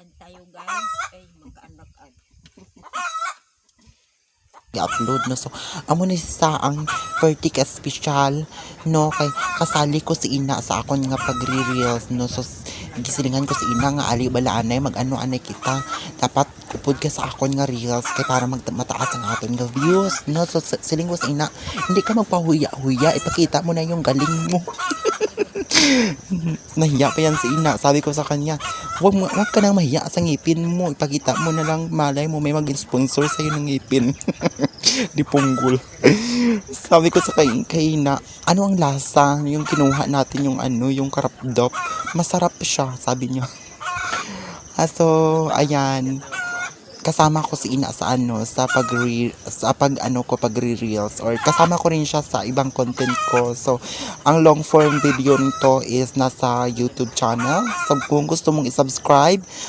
kuan tayo guys. Ay, magkaanak-an. i-upload no. So amo ni sa ang birthday ka special no kay kasali ko si ina sa akon nga pagre-reels no. So gisilingan ko si ina nga ali bala anay mag-ano anay kita dapat upod ka sa akon nga reels kay para mataas ang aton nga views no. So siling ko sa ina hindi ka magpahuya-huya, ipakita mo na yung galing mo. Nahiya pa yan si ina. Sabi ko sa kanya, wag ka nang mahiya sa ngipin mo, ipakita mo na lang, malay mo may mag-sponsor sa'yo ng ngipin. Di punggol. Sabi ko sa kay ina, ano ang lasa yung kinuha natin, yung yung karapdop, masarap siya, sabi niya. So ayan, kasama ko si ina sa sa pagre-reels or kasama ko rin siya sa ibang content ko. So ang long form video nito is nasa YouTube channel. So kung gusto mong i-subscribe,